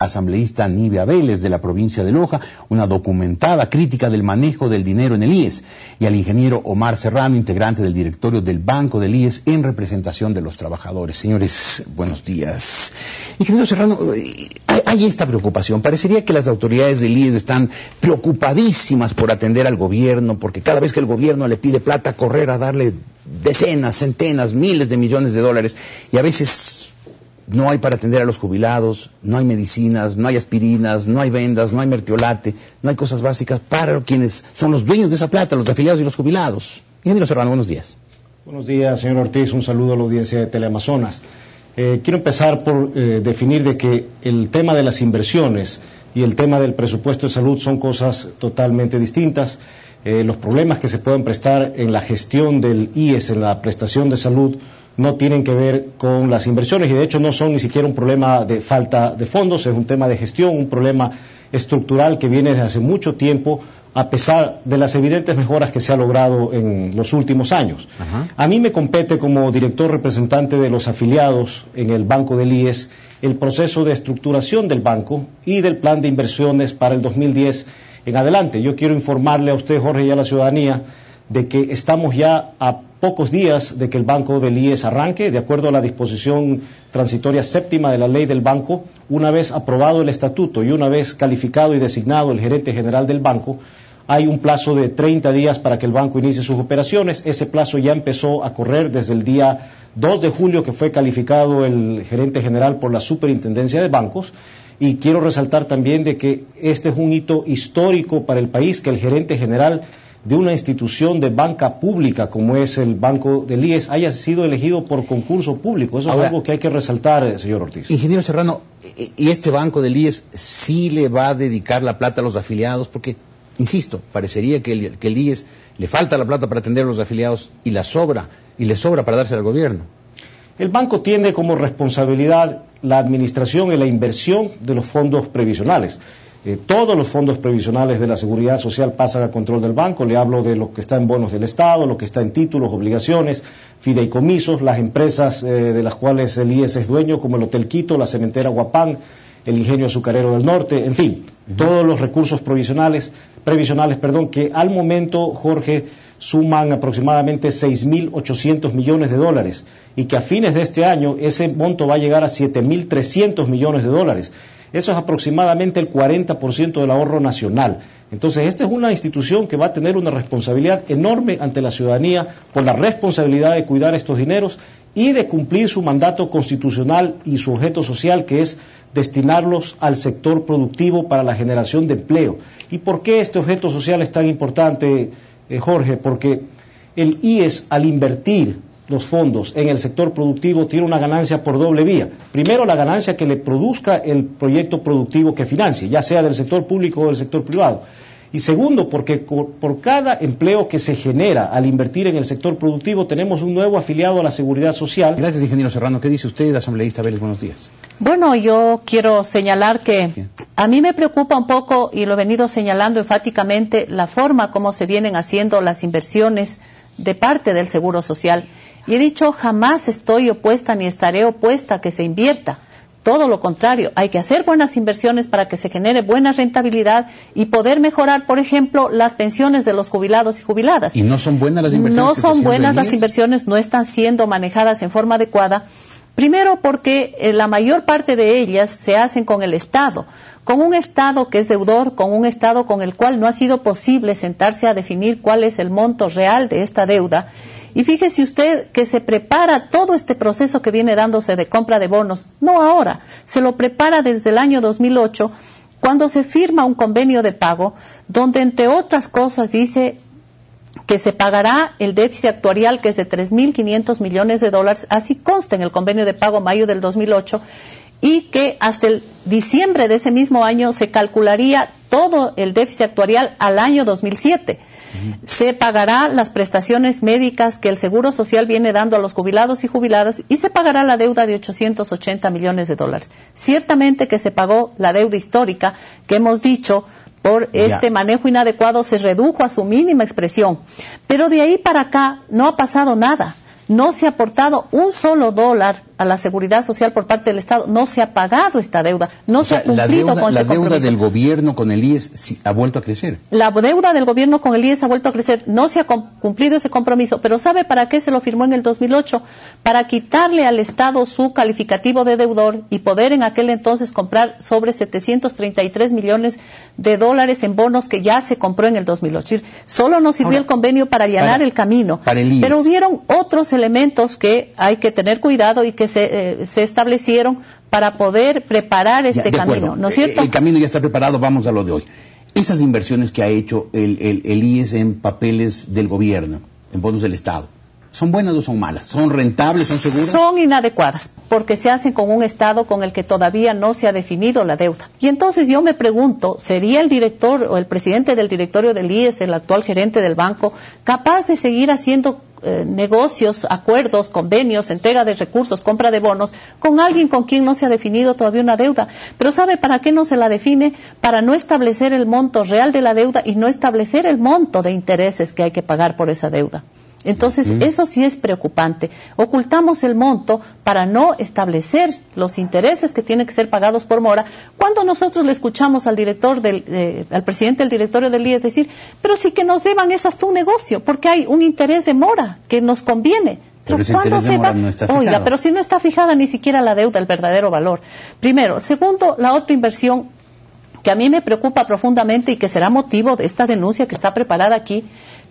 asambleísta Nivea Vélez de la provincia de Loja, una documentada crítica del manejo del dinero en el IES, y al ingeniero Omar Serrano, integrante del directorio del Banco del IES en representación de los trabajadores. Señores, buenos días. Ingeniero Serrano, hay esta preocupación. Parecería que las autoridades del IES están preocupadísimas por atender al gobierno, porque cada vez que el gobierno le pide plata, correr a darle decenas, centenas, miles de millones de dólares, y a veces no hay para atender a los jubilados, no hay medicinas, no hay aspirinas, no hay vendas, no hay mertiolate, no hay cosas básicas para quienes son los dueños de esa plata, los afiliados y los jubilados. Ingeniero Serrano, buenos días. Buenos días, señor Ortiz, un saludo a la audiencia de Teleamazonas. Quiero empezar por definir de que el tema de las inversiones y el tema del presupuesto de salud son cosas totalmente distintas. Los problemas que se pueden prestar en la gestión del IES, en la prestación de salud, no tienen que ver con las inversiones y de hecho no son ni siquiera un problema de falta de fondos, es un tema de gestión, un problema estructural que viene desde hace mucho tiempo a pesar de las evidentes mejoras que se ha logrado en los últimos años. A mí me compete como director representante de los afiliados en el Banco del IES el proceso de estructuración del banco y del plan de inversiones para el 2010 en adelante. Yo quiero informarle a usted, Jorge, y a la ciudadanía de que estamos ya a pocos días de que el Banco del IES arranque, de acuerdo a la disposición transitoria séptima de la ley del banco. Una vez aprobado el estatuto y una vez calificado y designado el gerente general del banco, hay un plazo de 30 días para que el banco inicie sus operaciones. Ese plazo ya empezó a correr desde el día 2 de julio que fue calificado el gerente general por la Superintendencia de Bancos. Y quiero resaltar también de que este es un hito histórico para el país, que el gerente general de una institución de banca pública como es el Banco del IES haya sido elegido por concurso público. Eso es algo que hay que resaltar, señor Ortiz. Ingeniero Serrano, ¿y este Banco del IES sí le va a dedicar la plata a los afiliados? Porque, insisto, parecería que el IES le falta la plata para atender a los afiliados y le sobra para dársela al gobierno. El banco tiene como responsabilidad la administración y la inversión de los fondos previsionales. Todos los fondos previsionales de la Seguridad Social pasan a control del banco. Le hablo de lo que está en bonos del Estado, lo que está en títulos, obligaciones, fideicomisos, las empresas de las cuales el IES es dueño, como el Hotel Quito, la cementera Huapán, el Ingenio Azucarero del Norte, en fin, todos los recursos previsionales, que al momento, Jorge, suman aproximadamente 6.800 millones de dólares y que a fines de este año ese monto va a llegar a 7.300 millones de dólares. Eso es aproximadamente el 40% del ahorro nacional. Entonces, esta es una institución que va a tener una responsabilidad enorme ante la ciudadanía por la responsabilidad de cuidar estos dineros y de cumplir su mandato constitucional y su objeto social, que es destinarlos al sector productivo para la generación de empleo. ¿Y por qué este objeto social es tan importante, Jorge? Porque el IES, al invertir los fondos en el sector productivo, tiene una ganancia por doble vía. Primero, la ganancia que le produzca el proyecto productivo que financie, ya sea del sector público o del sector privado. Y segundo, porque por cada empleo que se genera al invertir en el sector productivo, tenemos un nuevo afiliado a la Seguridad Social. Gracias, ingeniero Serrano. ¿Qué dice usted, asambleísta Vélez? Buenos días. Bueno, yo quiero señalar que a mí me preocupa un poco, y lo he venido señalando enfáticamente, la forma como se vienen haciendo las inversiones de parte del Seguro Social. Y he dicho, jamás estoy opuesta ni estaré opuesta a que se invierta. Todo lo contrario, hay que hacer buenas inversiones para que se genere buena rentabilidad y poder mejorar, por ejemplo, las pensiones de los jubilados y jubiladas. ¿Y no son buenas las inversiones? No son buenas las inversiones, no están siendo manejadas en forma adecuada. Primero porque la mayor parte de ellas se hacen con el Estado, con un Estado que es deudor, con un Estado con el cual no ha sido posible sentarse a definir cuál es el monto real de esta deuda. Y fíjese usted que se prepara todo este proceso que viene dándose de compra de bonos, no ahora, se lo prepara desde el año 2008, cuando se firma un convenio de pago, donde entre otras cosas dice que se pagará el déficit actuarial, que es de 3.500 millones de dólares, así consta en el convenio de pago mayo del 2008, y que hasta el diciembre de ese mismo año se calcularía todo el déficit actuarial al año 2007. Se pagará las prestaciones médicas que el Seguro Social viene dando a los jubilados y jubiladas y se pagará la deuda de 880 millones de dólares. Ciertamente que se pagó la deuda histórica que hemos dicho por este manejo inadecuado se redujo a su mínima expresión. Pero de ahí para acá no ha pasado nada. no se ha aportado un solo dólar a la seguridad social por parte del Estado, no se ha pagado esta deuda, no se ha cumplido con ese compromiso. La deuda del gobierno con el IES sí ha vuelto a crecer. La deuda del gobierno con el IES ha vuelto a crecer, no se ha cumplido ese compromiso, pero ¿sabe para qué se lo firmó en el 2008? Para quitarle al Estado su calificativo de deudor y poder en aquel entonces comprar sobre 733 millones de dólares en bonos que ya se compró en el 2008. Solo nos sirvió el convenio para allanar el camino, pero hubieron otros elementos que hay que tener cuidado y que se establecieron para poder preparar este camino, ¿no es cierto? El camino ya está preparado, vamos a lo de hoy. Esas inversiones que ha hecho el IES en papeles del gobierno, en bonos del Estado, ¿son buenas o son malas? ¿Son rentables, son seguras? Son inadecuadas, porque se hacen con un Estado con el que todavía no se ha definido la deuda. Y entonces yo me pregunto, ¿sería el director o el presidente del directorio del IES, el actual gerente del banco, capaz de seguir haciendo negocios, acuerdos, convenios, entrega de recursos, compra de bonos, con alguien con quien no se ha definido todavía una deuda? Pero ¿sabe para qué no se la define? Para no establecer el monto real de la deuda y no establecer el monto de intereses que hay que pagar por esa deuda. Entonces, eso sí es preocupante. Ocultamos el monto para no establecer los intereses que tienen que ser pagados por mora. Cuando nosotros le escuchamos al al presidente del directorio del IES decir, pero sí que nos deban, es hasta un negocio, porque hay un interés de mora que nos conviene. Pero ¿cuándo se va? No está fijado. Oiga, pero si no está fijada ni siquiera la deuda, el verdadero valor. Primero. Segundo, la otra inversión que a mí me preocupa profundamente y que será motivo de esta denuncia que está preparada aquí,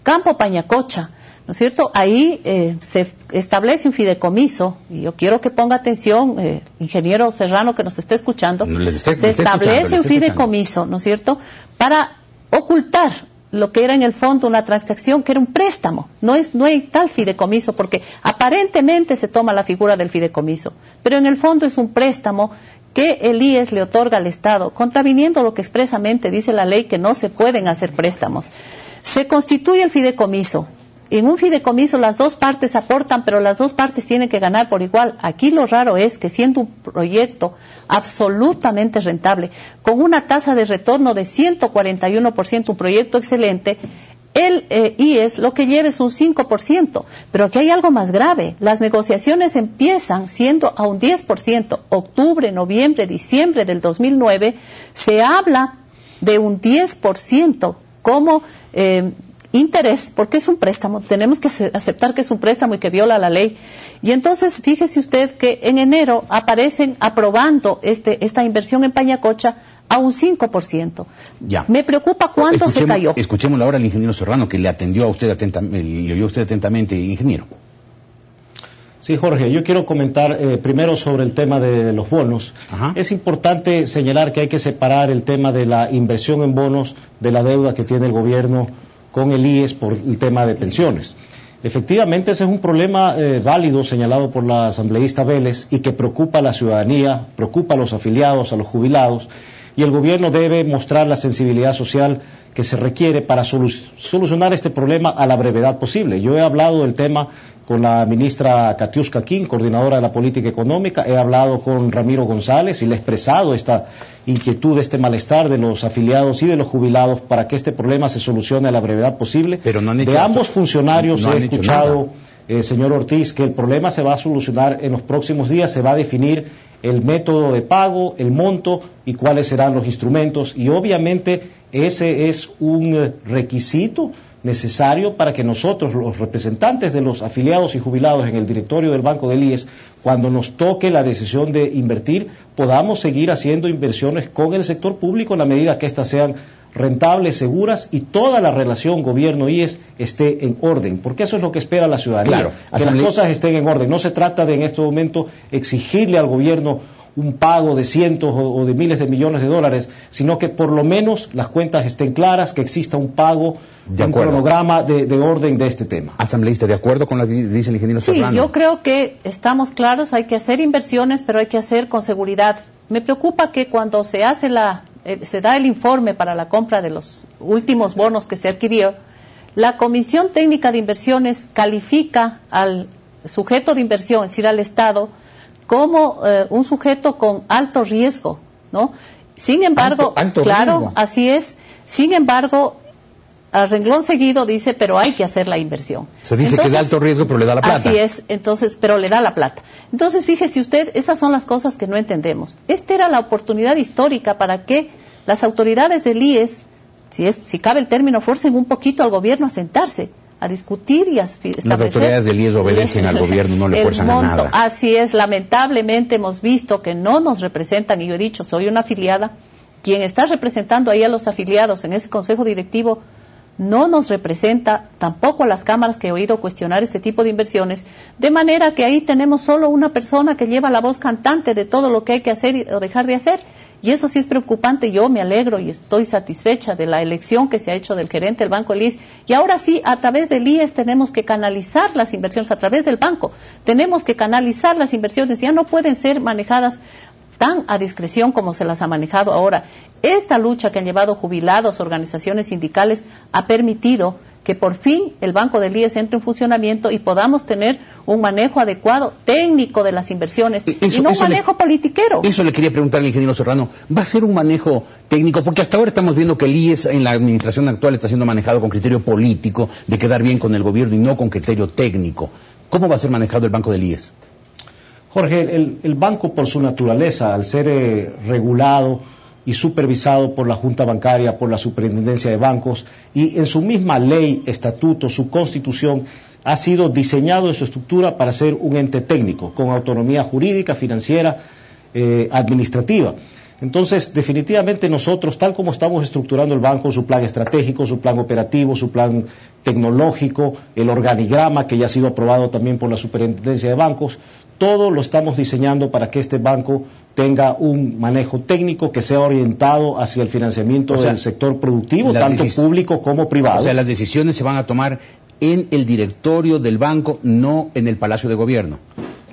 Campo Pañacocha. ¿No es cierto? Ahí se establece un fideicomiso, y yo quiero que ponga atención, ingeniero Serrano que nos está escuchando, se establece un fideicomiso, ¿no es cierto?, para ocultar lo que era en el fondo una transacción, que era un préstamo. No hay tal fideicomiso, porque aparentemente se toma la figura del fideicomiso, pero en el fondo es un préstamo que el IES le otorga al Estado, contraviniendo lo que expresamente dice la ley, que no se pueden hacer préstamos. Se constituye el fideicomiso. En un fideicomiso las dos partes aportan, pero las dos partes tienen que ganar por igual. Aquí lo raro es que siendo un proyecto absolutamente rentable, con una tasa de retorno de 141%, un proyecto excelente, el IES lo que lleva es un 5%. Pero aquí hay algo más grave. Las negociaciones empiezan siendo a un 10%. Octubre, noviembre, diciembre del 2009, se habla de un 10% como interés, porque es un préstamo, tenemos que aceptar que es un préstamo y que viola la ley. Y entonces, fíjese usted que en enero aparecen aprobando esta inversión en Pañacocha a un 5%. Ya. Me preocupa cuándo se cayó. Escuchemos ahora al ingeniero Serrano, que le atendió a usted atentamente, le oyó usted atentamente, ingeniero. Sí, Jorge, yo quiero comentar primero sobre el tema de los bonos. Ajá. Es importante señalar que hay que separar el tema de la inversión en bonos de la deuda que tiene el gobierno con el IES por el tema de pensiones. Efectivamente, ese es un problema válido señalado por la asambleísta Vélez y que preocupa a la ciudadanía, preocupa a los afiliados, a los jubilados, y el gobierno debe mostrar la sensibilidad social que se requiere para solucionar este problema a la brevedad posible. Yo he hablado del tema con la ministra Katiuska King, coordinadora de la política económica, he hablado con Ramiro González y le he expresado esta inquietud, este malestar de los afiliados y de los jubilados para que este problema se solucione a la brevedad posible. Pero no han hecho de ambos funcionarios he escuchado, señor Ortiz, que el problema se va a solucionar en los próximos días, se va a definir el método de pago, el monto y cuáles serán los instrumentos, y obviamente ese es un requisito necesario para que nosotros, los representantes de los afiliados y jubilados en el directorio del Banco del IES, cuando nos toque la decisión de invertir, podamos seguir haciendo inversiones con el sector público en la medida que éstas sean rentables, seguras, y toda la relación gobierno-IES esté en orden, porque eso es lo que espera la ciudadanía, claro, que las cosas estén en orden. No se trata de en este momento exigirle al gobierno un pago de cientos o de miles de millones de dólares, sino que por lo menos las cuentas estén claras, que exista un pago, un cronograma de orden de este tema. Asambleísta, ¿de acuerdo con lo que dice el ingeniero Serrano? Sí, yo creo que estamos claros, hay que hacer inversiones, pero hay que hacer con seguridad. Me preocupa que cuando se da el informe para la compra de los últimos bonos que se adquirió, la Comisión Técnica de Inversiones califica al sujeto de inversión, es decir, al Estado, como un sujeto con alto riesgo, ¿no? Sin embargo, alto claro, riesgo. Así es. Sin embargo, a renglón seguido dice, pero hay que hacer la inversión. Se dice que es de alto riesgo, pero le da la plata. Así es, entonces, pero le da la plata. Entonces, fíjese usted, esas son las cosas que no entendemos. Esta era la oportunidad histórica para que las autoridades del IES, si cabe el término, forcen un poquito al gobierno a sentarse, a discutir y a establecer. Las autoridades del IES obedecen al gobierno, no le fuerzan a nada. Así es, lamentablemente hemos visto que no nos representan, y yo he dicho, soy una afiliada, quien está representando ahí a los afiliados en ese consejo directivo no nos representa tampoco a las cámaras que he oído cuestionar este tipo de inversiones, de manera que ahí tenemos solo una persona que lleva la voz cantante de todo lo que hay que hacer o dejar de hacer, y eso sí es preocupante. Yo me alegro y estoy satisfecha de la elección que se ha hecho del gerente del Banco del IES, y ahora sí, a través del IES tenemos que canalizar las inversiones, a través del banco, tenemos que canalizar las inversiones, ya no pueden ser manejadas tan a discreción como se las ha manejado ahora. Esta lucha que han llevado jubilados, organizaciones sindicales, ha permitido que por fin el Banco del IES entre en funcionamiento y podamos tener un manejo adecuado, técnico de las inversiones, y no un manejo politiquero. Eso le quería preguntar al ingeniero Serrano. ¿Va a ser un manejo técnico? Porque hasta ahora estamos viendo que el IES en la administración actual está siendo manejado con criterio político, de quedar bien con el gobierno y no con criterio técnico. ¿Cómo va a ser manejado el Banco del IES? Jorge, el banco por su naturaleza, al ser regulado y supervisado por la Junta Bancaria, por la Superintendencia de Bancos, y en su misma ley, estatuto, su constitución, ha sido diseñado en su estructura para ser un ente técnico, con autonomía jurídica, financiera, administrativa. Entonces, definitivamente nosotros, tal como estamos estructurando el banco, su plan estratégico, su plan operativo, su plan tecnológico, el organigrama que ya ha sido aprobado también por la Superintendencia de Bancos, todo lo estamos diseñando para que este banco tenga un manejo técnico que sea orientado hacia el financiamiento del sector productivo, tanto público como privado. O sea, las decisiones se van a tomar en el directorio del banco, no en el Palacio de Gobierno.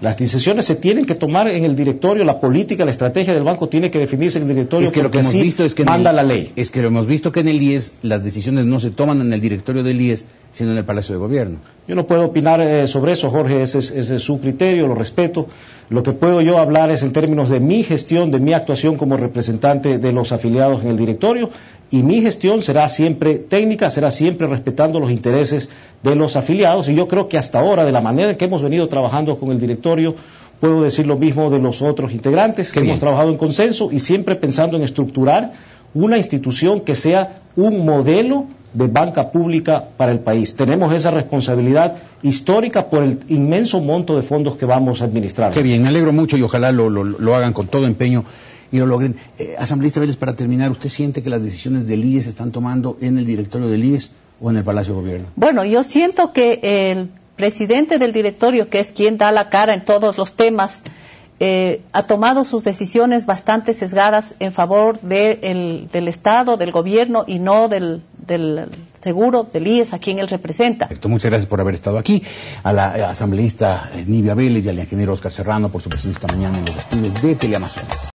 Las decisiones se tienen que tomar en el directorio, la política, la estrategia del banco tiene que definirse en el directorio, lo que hemos visto es que manda la ley. Es que lo hemos visto que en el IES las decisiones no se toman en el directorio del IES, sino en el Palacio de Gobierno. Yo no puedo opinar sobre eso, Jorge, ese es su criterio, lo respeto. Lo que puedo yo hablar es en términos de mi gestión, de mi actuación como representante de los afiliados en el directorio, y mi gestión será siempre técnica, será siempre respetando los intereses de los afiliados, y yo creo que hasta ahora, de la manera en que hemos venido trabajando con el directorio, puedo decir lo mismo de los otros integrantes, que hemos trabajado en consenso y siempre pensando en estructurar una institución que sea un modelo de banca pública para el país. Tenemos esa responsabilidad histórica por el inmenso monto de fondos que vamos a administrar. Qué bien, me alegro mucho y ojalá lo hagan con todo empeño y lo logren. Asambleísta Vélez, para terminar, ¿usted siente que las decisiones del IES se están tomando en el directorio del IES o en el Palacio de Gobierno? Bueno, yo siento que el presidente del directorio, que es quien da la cara en todos los temas, ha tomado sus decisiones bastante sesgadas en favor del Estado, del gobierno, y no del seguro del IES, a quien él representa. Perfecto, muchas gracias por haber estado aquí. A la asambleísta Nivia Vélez y al ingeniero Oscar Serrano por su presencia esta mañana en los estudios de Teleamazonas.